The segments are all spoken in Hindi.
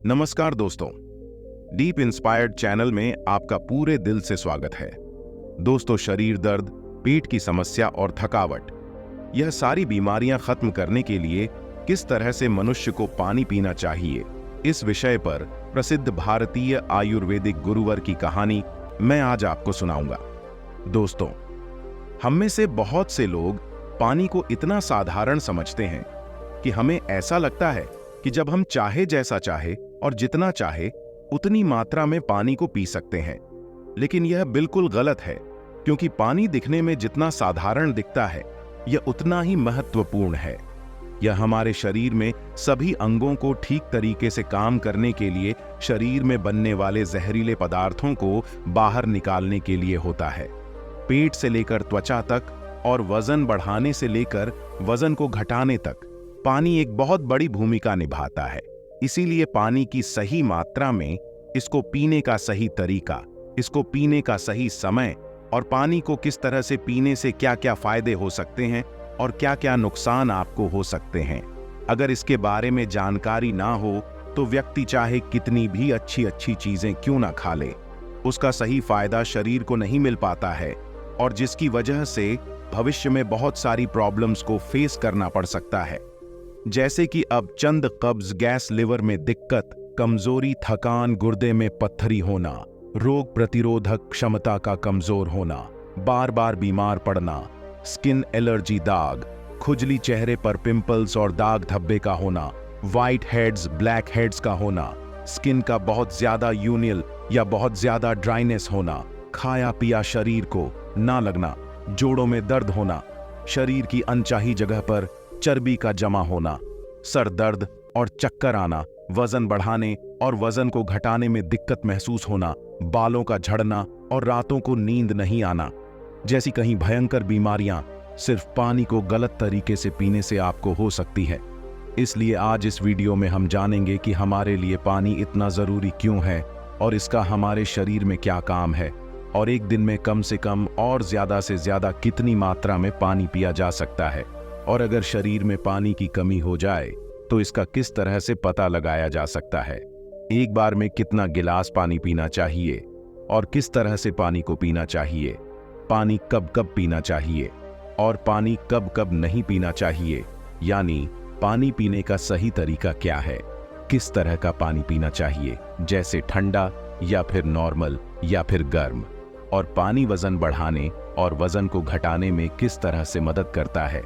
नमस्कार दोस्तों, डीप इंस्पायर्ड चैनल में आपका पूरे दिल से स्वागत है। दोस्तों, शरीर दर्द, पेट की समस्या और थकावट, यह सारी बीमारियां खत्म करने के लिए किस तरह से मनुष्य को पानी पीना चाहिए, इस विषय पर प्रसिद्ध भारतीय आयुर्वेदिक गुरुवर की कहानी मैं आज आपको सुनाऊंगा। दोस्तों, हम में से बहुत से लोग पानी को इतना साधारण समझते हैं कि हमें ऐसा लगता है कि जब हम चाहे जैसा चाहे और जितना चाहे उतनी मात्रा में पानी को पी सकते हैं। लेकिन यह बिल्कुल गलत है, क्योंकि पानी दिखने में जितना साधारण दिखता है, यह उतना ही महत्वपूर्ण है। यह हमारे शरीर में सभी अंगों को ठीक तरीके से काम करने के लिए, शरीर में बनने वाले जहरीले पदार्थों को बाहर निकालने के लिए होता है। पेट से लेकर त्वचा तक और वजन बढ़ाने से लेकर वजन को घटाने तक पानी एक बहुत बड़ी भूमिका निभाता है। इसीलिए पानी की सही मात्रा में, इसको पीने का सही तरीका, इसको पीने का सही समय और पानी को किस तरह से पीने से क्या क्या फायदे हो सकते हैं और क्या क्या नुकसान आपको हो सकते हैं, अगर इसके बारे में जानकारी ना हो तो व्यक्ति चाहे कितनी भी अच्छी अच्छी चीजें क्यों ना खा ले, उसका सही फायदा शरीर को नहीं मिल पाता है और जिसकी वजह से भविष्य में बहुत सारी प्रॉब्लम्स को फेस करना पड़ सकता है। जैसे कि अब चंद कब्ज, गैस, लिवर में दिक्कत, कमजोरी, थकान, गुर्दे में पत्थरी होना, रोग प्रतिरोधक क्षमता का कमजोर होना, बार बार बीमार पड़ना, स्किन एलर्जी, दाग, खुजली, चेहरे पर पिंपल्स और दाग धब्बे का होना, व्हाइट हेड्स, ब्लैक हेड्स का होना, स्किन का बहुत ज्यादा यूनियल या बहुत ज्यादा ड्राइनेस होना, खाया पिया शरीर को ना लगना, जोड़ों में दर्द होना, शरीर की अनचाही जगह पर चर्बी का जमा होना, सर दर्द और चक्कर आना, वजन बढ़ाने और वजन को घटाने में दिक्कत महसूस होना, बालों का झड़ना और रातों को नींद नहीं आना जैसी कहीं भयंकर बीमारियां सिर्फ पानी को गलत तरीके से पीने से आपको हो सकती है। इसलिए आज इस वीडियो में हम जानेंगे कि हमारे लिए पानी इतना जरूरी क्यों है और इसका हमारे शरीर में क्या काम है और एक दिन में कम से कम और ज्यादा से ज्यादा कितनी मात्रा में पानी पिया जा सकता है, और अगर शरीर में पानी की कमी हो जाए तो इसका किस तरह से पता लगाया जा सकता है। एक बार में कितना गिलास पानी पीना चाहिए और किस तरह से पानी को पीना चाहिए, पानी कब कब पीना चाहिए और पानी कब कब नहीं पीना चाहिए, यानी पानी पीने का सही तरीका क्या है, किस तरह का पानी पीना चाहिए, जैसे ठंडा या फिर नॉर्मल या फिर गर्म, और पानी वजन बढ़ाने और वजन को घटाने में किस तरह से मदद करता है।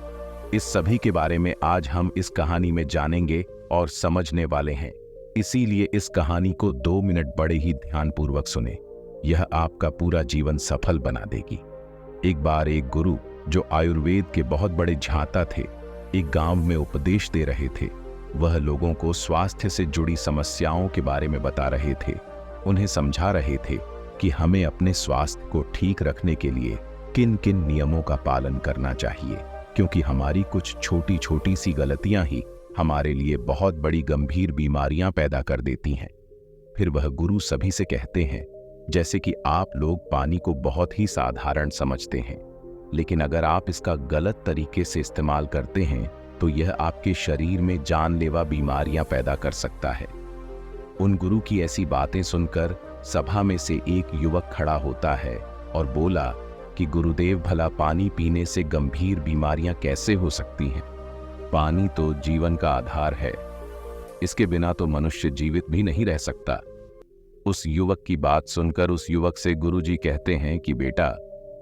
इस सभी के बारे में आज हम इस कहानी में जानेंगे और समझने वाले हैं। इसीलिए इस कहानी को 2 मिनट बड़े ही ध्यानपूर्वक सुने, यह आपका पूरा जीवन सफल बना देगी। एक बार एक गुरु, जो आयुर्वेद के बहुत बड़े झांता थे, एक गांव में उपदेश दे रहे थे। वह लोगों को स्वास्थ्य से जुड़ी समस्याओं के बारे में बता रहे थे। उन्हें समझा रहे थे कि हमें अपने स्वास्थ्य को ठीक रखने के लिए किन किन नियमों का पालन करना चाहिए, क्योंकि हमारी कुछ छोटी छोटी सी गलतियां ही हमारे लिए बहुत बड़ी गंभीर बीमारियां पैदा कर देती हैं। फिर वह गुरु सभी से कहते हैं, जैसे कि आप लोग पानी को बहुत ही साधारण समझते हैं, लेकिन अगर आप इसका गलत तरीके से इस्तेमाल करते हैं तो यह आपके शरीर में जानलेवा बीमारियां पैदा कर सकता है। उन गुरु की ऐसी बातें सुनकर सभा में से एक युवक खड़ा होता है और बोला कि गुरुदेव, भला पानी पीने से गंभीर बीमारियां कैसे हो सकती हैं? पानी तो जीवन का आधार है, इसके बिना तो मनुष्य जीवित भी नहीं रह सकता। उस युवक की बात सुनकर उस युवक से गुरुजी कहते हैं कि बेटा,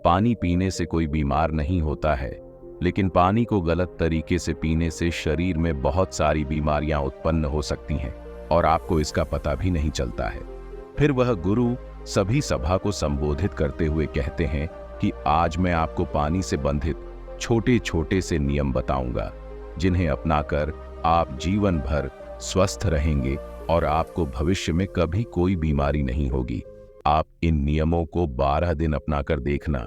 पानी पीने से कोई बीमार नहीं होता है, लेकिन पानी को गलत तरीके से पीने से शरीर में बहुत सारी बीमारियां उत्पन्न हो सकती हैं और आपको इसका पता भी नहीं चलता है। फिर वह गुरु सभी सभा को संबोधित करते हुए कहते हैं कि आज मैं आपको पानी से बंधित छोटे छोटे से नियम बताऊंगा, जिन्हें अपनाकर आप जीवन भर स्वस्थ रहेंगे और आपको भविष्य में कभी कोई बीमारी नहीं होगी। आप इन नियमों को 12 दिन अपनाकर देखना,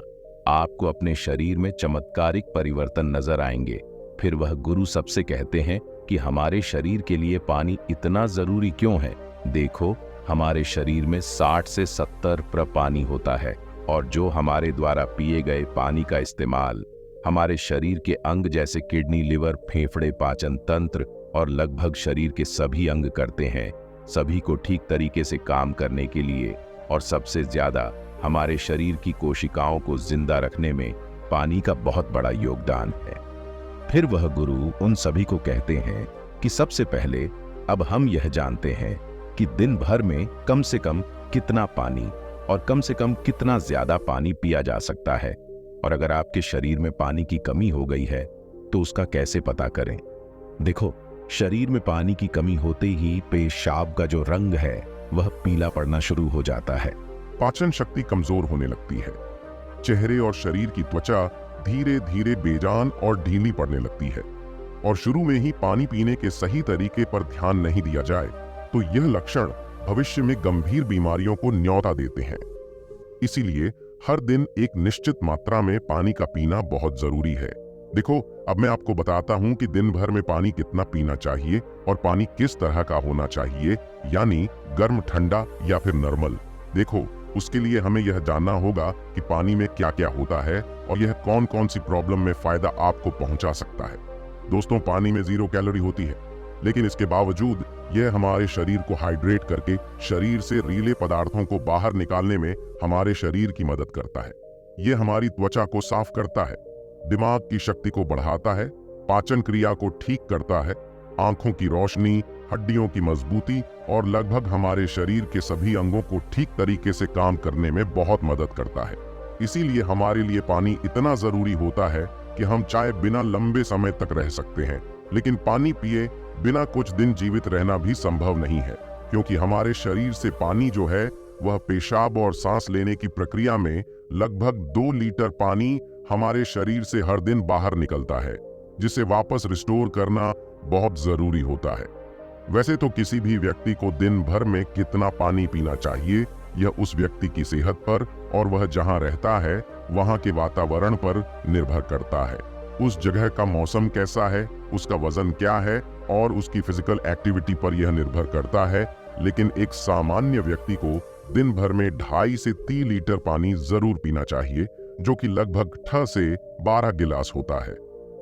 आपको अपने शरीर में चमत्कारिक परिवर्तन नजर आएंगे। फिर वह गुरु सबसे कहते हैं कि हमारे शरीर के लिए पानी इतना जरूरी क्यों है। देखो, हमारे शरीर में 60 से 70% पानी होता है और जो हमारे द्वारा पिए गए पानी का इस्तेमाल हमारे शरीर के अंग जैसे किडनी, लिवर, फेफड़े, पाचन तंत्र और लगभग शरीर के सभी अंग करते हैं, सभी को ठीक तरीके से काम करने के लिए और सबसे ज्यादा हमारे शरीर की कोशिकाओं को जिंदा रखने में पानी का बहुत बड़ा योगदान है। फिर वह गुरु उन सभी को कहते हैं कि सबसे पहले अब हम यह जानते हैं कि दिन भर में कम से कम कितना पानी और कम से कम कितना ज्यादा पानी पिया जा सकता है, और अगर आपके शरीर में पानी की कमी हो गई है तो उसका कैसे पता करें। देखो, शरीर में पानी की कमी होते ही पेशाब का जो रंग है वह पीला पड़ना शुरू हो जाता है, पाचन शक्ति कमजोर होने लगती है, चेहरे और शरीर की त्वचा धीरे धीरे बेजान और ढीली पड़ने लगती है, और शुरू में ही पानी पीने के सही तरीके पर ध्यान नहीं दिया जाए तो यह लक्षण भविष्य में गंभीर बीमारियों को न्योता देते हैं। इसीलिए हर दिन एक निश्चित मात्रा में पानी का पीना बहुत जरूरी है। देखो, अब मैं आपको बताता हूं कि दिन भर में पानी कितना पीना चाहिए और पानी किस तरह का होना चाहिए, यानी गर्म, ठंडा या फिर नॉर्मल। देखो, उसके लिए हमें यह जानना होगा कि पानी में क्या क्या होता है और यह कौन कौन सी प्रॉब्लम में फायदा आपको पहुंचा सकता है। दोस्तों, पानी में 0 कैलोरी होती है, लेकिन इसके बावजूद यह हमारे शरीर को हाइड्रेट करके शरीर से रीले पदार्थों को बाहर निकालने में हमारे शरीर की मदद करता है। यह हमारी त्वचा को साफ करता है, दिमाग की शक्ति को बढ़ाता है, पाचन क्रिया को ठीक करता है, आंखों की रोशनी, हड्डियों की मजबूती और लगभग हमारे शरीर के सभी अंगों को ठीक तरीके से काम करने में बहुत मदद करता है। इसीलिए हमारे लिए पानी इतना जरूरी होता है कि हम चाहे बिना लंबे समय तक रह सकते हैं, लेकिन पानी पिए बिना कुछ दिन जीवित रहना भी संभव नहीं है, क्योंकि हमारे शरीर से पानी जो है वह पेशाब और सांस लेने की प्रक्रिया में लगभग 2 लीटर पानी हमारे शरीर से हर दिन बाहर निकलता है, जिसे वापस रिस्टोर करना बहुत जरूरी होता है। वैसे तो किसी भी व्यक्ति को दिन भर में कितना पानी पीना चाहिए यह उस व्यक्ति की सेहत पर और वह जहां रहता है वहां के वातावरण पर निर्भर करता है। उस जगह का मौसम कैसा है, उसका वजन क्या है और उसकी फिजिकल एक्टिविटी पर यह निर्भर करता है, लेकिन एक सामान्य व्यक्ति को दिन भर में 2.5 से 3 लीटर पानी जरूर पीना चाहिए, जो कि लगभग 6 से 12 गिलास होता है।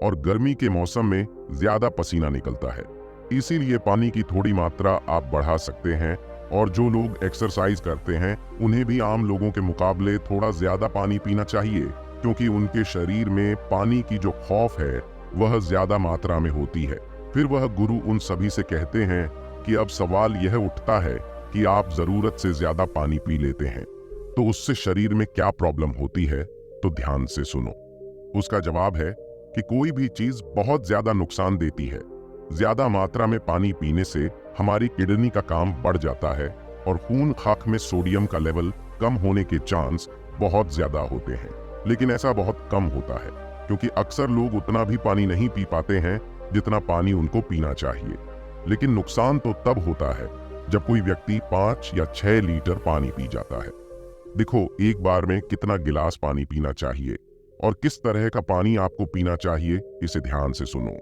और गर्मी के मौसम में ज्यादा पसीना निकलता है, इसीलिए पानी की थोड़ी मात्रा आप बढ़ा सकते हैं। और जो लोग एक्सरसाइज करते हैं उन्हें भी आम लोगों के मुकाबले थोड़ा ज्यादा पानी पीना चाहिए, क्योंकि उनके शरीर में पानी की जो खौफ है वह ज्यादा मात्रा में होती है। फिर वह गुरु उन सभी से कहते हैं कि अब सवाल यह उठता है कि आप जरूरत से ज्यादा पानी पी लेते हैं तो उससे शरीर में क्या प्रॉब्लम होती है, तो ध्यान से सुनो। उसका जवाब है कि कोई भी चीज बहुत ज्यादा नुकसान देती है। ज्यादा मात्रा में पानी पीने से हमारी किडनी का काम बढ़ जाता है और खून खाक में सोडियम का लेवल कम होने के चांस बहुत ज्यादा होते हैं। लेकिन ऐसा बहुत कम होता है, क्योंकि अक्सर लोग उतना भी पानी नहीं पी पाते हैं जितना पानी उनको पीना चाहिए। लेकिन नुकसान तो तब होता है जब कोई व्यक्ति 5 या 6 लीटर पानी पी जाता है। देखो, एक बार में कितना गिलास पानी पीना चाहिए और किस तरह का पानी आपको पीना चाहिए, इसे ध्यान से सुनो।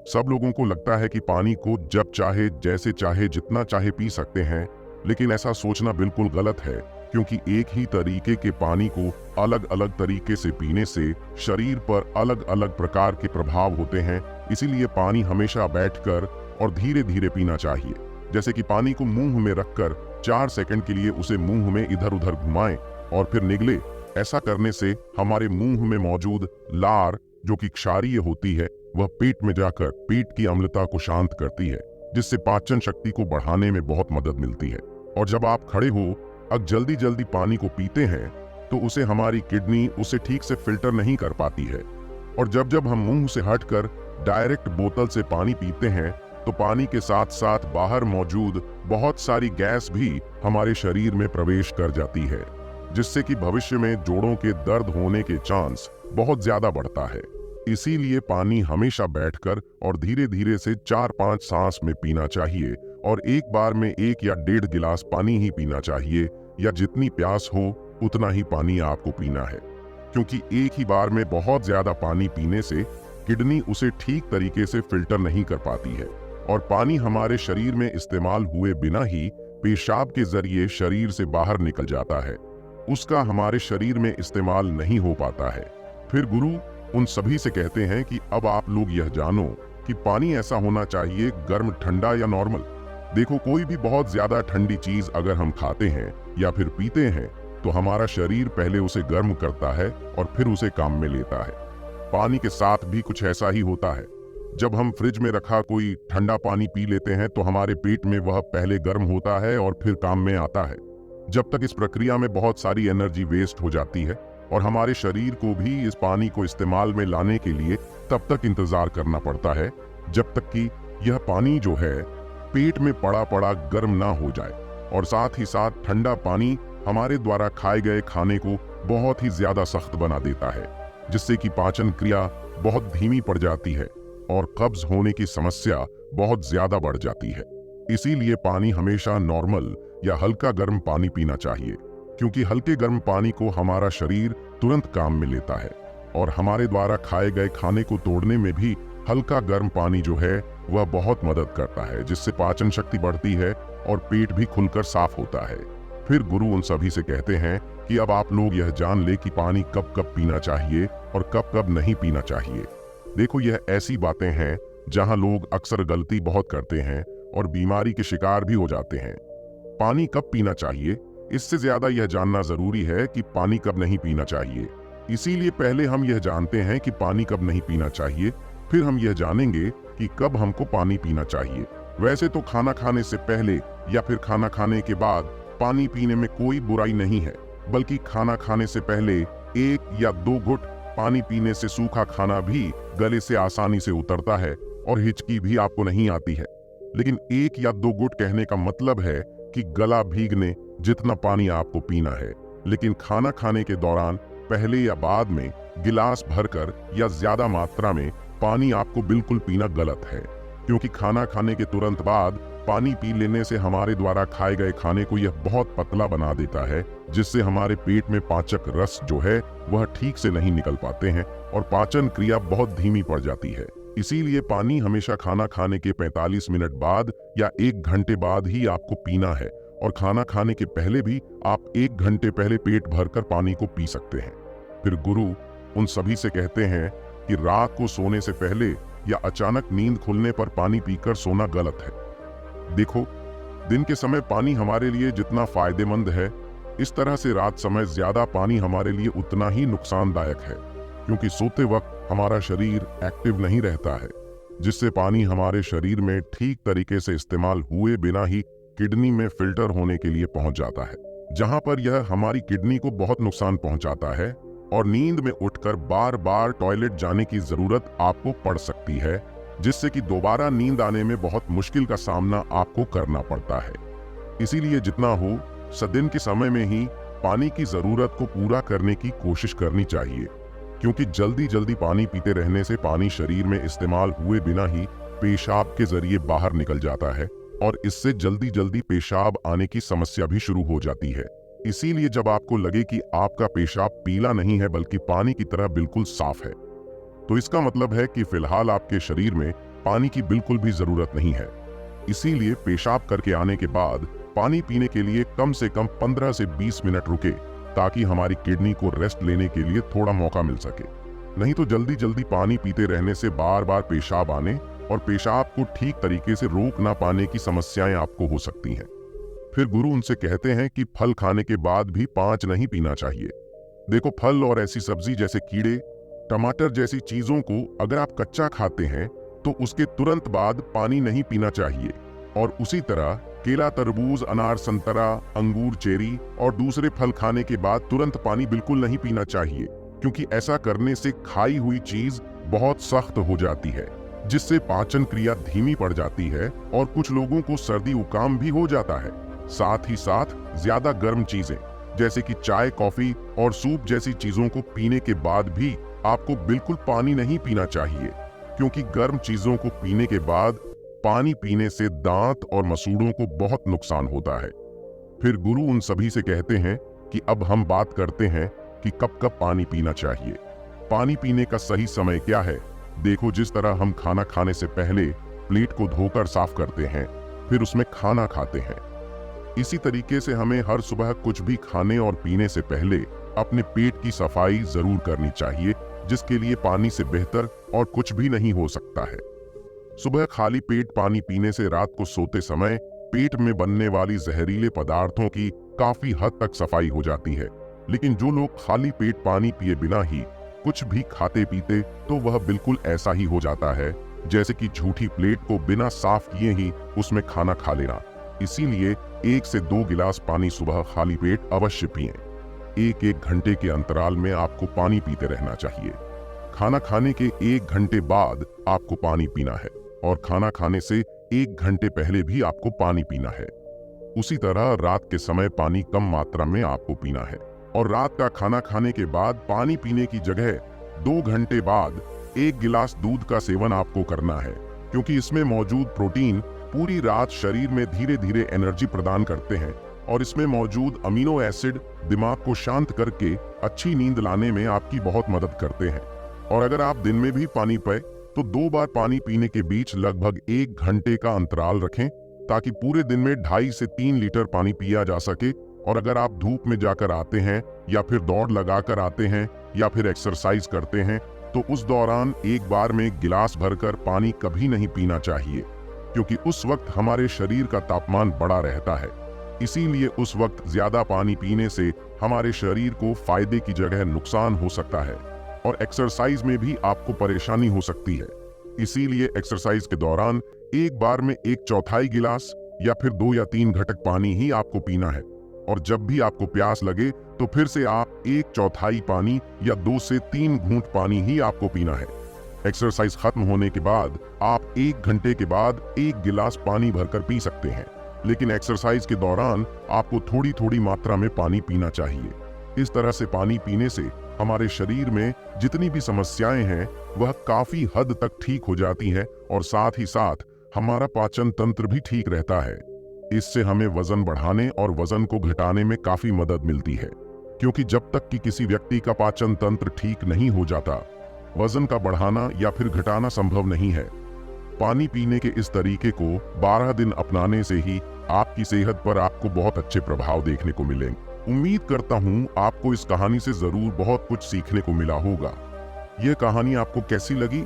सब लोगों को लगता है कि पानी को जब चाहे, जैसे चाहे, जितना चाहे पी सकते हैं, लेकिन ऐसा सोचना बिल्कुल गलत है, क्योंकि एक ही तरीके के पानी को अलग अलग तरीके से पीने से शरीर पर अलग अलग प्रकार के प्रभाव होते हैं। इसीलिए पानी हमेशा बैठकर और धीरे धीरे पीना चाहिए। जैसे कि पानी को मुंह में रखकर 4 सेकंड के लिए उसे मुंह में इधर उधर घुमाएं और फिर निगले। ऐसा करने से हमारे मुंह में मौजूद लार, जो कि क्षारीय होती है, वह पेट में जाकर पेट की अम्लता को शांत करती है, जिससे पाचन शक्ति को बढ़ाने में बहुत मदद मिलती है। और जब आप खड़े हो अब जल्दी जल्दी पानी को पीते हैं तो उसे हमारी किडनी उसे ठीक से फिल्टर नहीं कर पाती है। और जब जब हम मुंह से हटकर डायरेक्ट बोतल से पानी पीते हैं तो पानी के साथ साथ बाहर मौजूद बहुत सारी गैस भी हमारे शरीर में प्रवेश कर जाती है, जिससे कि भविष्य में जोड़ों के दर्द होने के चांस बहुत ज्यादा बढ़ता है। इसीलिए पानी हमेशा बैठकर और धीरे धीरे से 4-5 सांस में पीना चाहिए और एक बार में 1 या 1.5 गिलास पानी ही पीना चाहिए, या जितनी प्यास हो उतना ही पानी आपको पीना है, क्योंकि एक ही बार में बहुत ज्यादा पानी पीने से किडनी उसे ठीक तरीके से फिल्टर नहीं कर पाती है और पानी हमारे शरीर में इस्तेमाल हुए बिना ही पेशाब के जरिए शरीर से बाहर निकल जाता है, उसका हमारे शरीर में इस्तेमाल नहीं हो पाता है। फिर गुरु उन सभी से कहते हैं कि अब आप लोग यह जानो कि पानी ऐसा होना चाहिए गर्म, ठंडा या नॉर्मल। देखो, कोई भी बहुत ज्यादा ठंडी चीज अगर हम खाते हैं या फिर पीते हैं तो हमारा शरीर पहले उसे गर्म करता है और फिर उसे काम में लेता है। पानी के साथ भी कुछ ऐसा ही होता है। जब हम फ्रिज में रखा कोई ठंडा पानी पी लेते हैं तो हमारे पेट में वह पहले गर्म होता है और फिर काम में आता है। जब तक इस प्रक्रिया में बहुत सारी एनर्जी वेस्ट हो जाती है और हमारे शरीर को भी इस पानी को इस्तेमाल में लाने के लिए तब तक इंतजार करना पड़ता है जब तक कि यह पानी जो है पेट में पड़ा पड़ा गर्म ना हो जाए। और साथ ही साथ ठंडा पानी हमारे द्वारा खाए गए खाने को बहुत ही ज्यादा सख्त बना देता है, जिससे कि पाचन क्रिया बहुत धीमी पड़ जाती है और कब्ज होने की समस्या बहुत ज्यादा बढ़ जाती है। इसीलिए पानी हमेशा नॉर्मल या हल्का गर्म पानी पीना चाहिए, क्योंकि हल्के गर्म पानी को हमारा शरीर तुरंत काम में लेता है और हमारे द्वारा खाए गए खाने को तोड़ने में भी हल्का गर्म पानी जो है वह बहुत मदद करता है, जिससे पाचन शक्ति बढ़ती है और पेट भी खुलकर साफ होता है। फिर गुरु उन सभी से कहते हैं कि अब आप लोग यह जान ले कि पानी कब कब पीना चाहिए और कब कब नहीं पीना चाहिए। देखो, यह ऐसी बातें हैं जहां लोग अक्सर गलती बहुत करते हैं और बीमारी के शिकार भी हो जाते हैं। पानी कब पीना चाहिए, इससे ज्यादा यह जानना जरूरी है कि पानी कब नहीं पीना चाहिए। इसीलिए पहले हम यह जानते हैं कि पानी कब नहीं पीना चाहिए, फिर हम यह जानेंगे कि कब हमको पानी पीना चाहिए। वैसे तो खाना खाने से पहले या फिर खाना खाने के बाद पानी पीने में कोई बुराई नहीं है, बल्कि खाना खाने से पहले 1 या 2 घुट पानी पीने से सूखा खाना भी गले से आसानी से उतरता है और हिचकी भी आपको नहीं आती है। लेकिन 1 या 2 घुट कहने का मतलब है कि गला भीगने जितना पानी आपको पीना है। लेकिन खाना खाने के दौरान पहले या बाद में गिलास भरकर या ज्यादा मात्रा में पानी आपको बिल्कुल पीना गलत है, क्योंकि खाना खाने के तुरंत बाद पानी पी लेने से हमारे द्वारा खाए गए खाने को यह बहुत पतला बना देता है, जिससे हमारे पेट में पाचक रस जो है वह ठीक से नहीं निकल पाते हैं और पाचन क्रिया बहुत धीमी पड़ जाती है। इसीलिए पानी हमेशा खाना खाने के 45 मिनट बाद या 1 घंटे बाद ही आपको पीना है, और खाना खाने के पहले भी आप 1 घंटे पहले पेट भरकर पानी को पी सकते हैं। फिर गुरु उन सभी से कहते हैं कि रात को सोने से पहले या अचानक नींद खुलने पर पानी पीकर सोना गलत है। देखो, दिन के समय पानी हमारे लिए जितना फायदेमंद है, इस तरह से रात समय ज्यादा पानी हमारे लिए उतना ही नुकसानदायक है, क्योंकि सोते वक्त हमारा शरीर एक्टिव नहीं रहता है, जिससे पानी हमारे शरीर में ठीक तरीके से इस्तेमाल हुए बिना ही किडनी में फिल्टर होने के लिए पहुंच जाता है, जहां पर यह हमारी किडनी को बहुत नुकसान पहुंचाता है और नींद में उठकर बार बार टॉयलेट जाने की जरूरत आपको पड़ सकती है, जिससे कि दोबारा नींद आने में बहुत मुश्किल का सामना आपको करना पड़ता है। इसीलिए जितना हो दिन के समय में ही पानी की जरूरत को पूरा करने की कोशिश करनी चाहिए, क्योंकि जल्दी जल्दी पानी पीते रहने से पानी शरीर में इस्तेमाल हुए बिना ही पेशाब के जरिए बाहर निकल जाता है और इससे जल्दी जल्दी पेशाब आने की समस्या भी शुरू हो जाती है। इसीलिए जब आपको लगे कि आपका पेशाब पीला नहीं है बल्कि पानी की तरह बिल्कुल साफ है, तो इसका मतलब है कि फिलहाल आपके शरीर में पानी की बिल्कुल भी जरूरत नहीं है। इसीलिए पेशाब करके आने के बाद पानी पीने के लिए कम से कम 15 से 20 मिनट रुके, ताकि हमारी किडनी को रेस्ट लेने के लिए थोड़ा मौका मिल सके। नहीं तो जल्दी जल्दी पानी पीते रहने से बार बार पेशाब आने और पेशाब को ठीक तरीके से रोक ना पाने की समस्याएं आपको हो सकती हैं। फिर गुरु उनसे कहते हैं कि फल खाने के बाद भी 5 नहीं पीना चाहिए। देखो, फल और ऐसी सब्जी जैसे कीड़े, टमाटर जैसी चीजों को अगर आप कच्चा खाते हैं तो उसके तुरंत बाद पानी नहीं पीना चाहिए, और उसी तरह केला, तरबूज, अनार, संतरा, अंगूर, चेरी और दूसरे फल खाने के बाद तुरंत पानी बिल्कुल नहीं पीना चाहिए, क्योंकि ऐसा करने से खाई हुई चीज बहुत सख्त हो जाती है, जिससे पाचन क्रिया धीमी पड़ जाती है और कुछ लोगों को सर्दी उकाम भी हो जाता है। साथ ही साथ ज्यादा गर्म चीजें जैसे कि चाय, कॉफी और सूप जैसी चीजों को पीने के बाद भी आपको बिल्कुल पानी नहीं पीना चाहिए, क्योंकि गर्म चीजों को पीने के बाद पानी पीने से दांत और मसूड़ों को बहुत नुकसान होता है। फिर गुरु उन सभी से कहते हैं कि अब हम बात करते हैं कि कब कब पानी पीना चाहिए। पानी पीने का सही समय क्या है? देखो, जिस तरह हम खाना खाने से पहले प्लेट को धोकर साफ करते हैं, फिर उसमें खाना खाते हैं, इसी तरीके से हमें हर सुबह कुछ भी खाने और पीने से पहले अपने पेट की सफाई जरूर करनी चाहिए, जिसके लिए पानी से बेहतर और कुछ भी नहीं हो सकता है। सुबह खाली पेट पानी पीने से रात को सोते समय पेट में बनने वाली जहरीले पदार्थों की काफी हद तक सफाई हो जाती है। लेकिन जो लोग खाली पेट पानी पिए बिना ही कुछ भी खाते पीते, तो वह बिल्कुल ऐसा ही हो जाता है जैसे कि झूठी प्लेट को बिना साफ किए ही उसमें खाना खा लेना। इसीलिए 1 से 2 गिलास पानी सुबह खाली पेट अवश्य पिएं। 1-1 घंटे के अंतराल में आपको पानी पीते रहना चाहिए। खाना खाने के 1 घंटे बाद आपको पानी पीना है और खाना खाने से 1 घंटे पहले भी आपको पानी पीना है। उसी तरह रात के समय पानी कम मात्रा में आपको पीना है और रात का खाना खाने के बाद पानी पीने की जगह 2 घंटे बाद 1 गिलास दूध का सेवन आपको करना है, क्योंकि इसमें मौजूद प्रोटीन पूरी रात शरीर में धीरे धीरे एनर्जी प्रदान करते हैं और इसमें मौजूद अमीनो एसिड दिमाग को शांत करके अच्छी नींद लाने में आपकी बहुत मदद करते हैं। और अगर आप दिन में भी पानी पिए तो 2 बार पानी पीने के बीच लगभग 1 घंटे का अंतराल रखें, ताकि पूरे दिन में 2.5 से 3 लीटर पानी पिया जा सके। और अगर आप धूप में जाकर आते हैं या फिर दौड़ लगाकर आते हैं या फिर एक्सरसाइज करते हैं, तो उस दौरान एक बार में गिलास भरकर पानी कभी नहीं पीना चाहिए, क्योंकि उस वक्त हमारे शरीर का तापमान बढ़ा रहता है। इसीलिए उस वक्त ज्यादा पानी पीने से हमारे शरीर को फायदे की जगह नुकसान हो सकता है और एक्सरसाइज में भी आपको परेशानी हो सकती है। इसीलिए एक्सरसाइज के दौरान एक बार में 1/4 गिलास या फिर 2 या 3 घटक पानी ही आपको पीना है। और जब भी आपको प्यास लगे तो फिर से आप 1/4 पानी या 2 से 3 घूंट पानी ही आपको पीना है। एक्सरसाइज खत्म होने के बाद आप 1 घंटे के बाद 1 गिलास पानी भरकर पी सकते हैं, लेकिन एक्सरसाइज के दौरान आपको थोड़ी थोड़ी मात्रा में पानी पीना चाहिए। इस तरह से पानी पीने से हमारे शरीर में जितनी भी समस्याएं हैं वह काफी हद तक ठीक हो जाती हैं और साथ ही साथ हमारा पाचन तंत्र भी ठीक रहता है। इससे हमें वजन बढ़ाने और वजन को घटाने में काफी मदद मिलती है, क्योंकि जब तक कि किसी व्यक्ति का पाचन तंत्र ठीक नहीं हो जाता, वजन का बढ़ाना या फिर घटाना संभव नहीं है। पानी पीने के इस तरीके को 12 दिन अपनाने से ही आपकी सेहत पर आपको बहुत अच्छे प्रभाव देखने को मिलेंगे। उम्मीद करता हूँ आपको इस कहानी से जरूर बहुत कुछ सीखने को मिला होगा। यह कहानी आपको कैसी लगी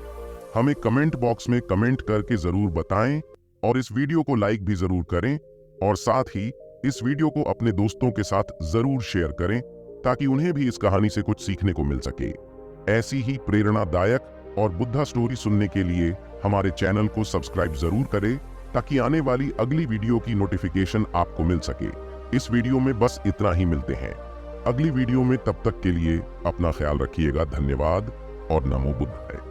हमें कमेंट बॉक्स में कमेंट करके जरूर बताएं और इस वीडियो को लाइक भी जरूर करें और साथ ही इस वीडियो को अपने दोस्तों के साथ जरूर शेयर करें, ताकि उन्हें भी इस कहानी से कुछ सीखने को मिल सके। ऐसी ही प्रेरणादायक और बुद्धा स्टोरी सुनने के लिए हमारे चैनल को सब्सक्राइब जरूर करें, ताकि आने वाली अगली वीडियो की नोटिफिकेशन आपको मिल सके। इस वीडियो में बस इतना ही, मिलते हैं अगली वीडियो में। तब तक के लिए अपना ख्याल रखिएगा। धन्यवाद और नमो बुद्धाय।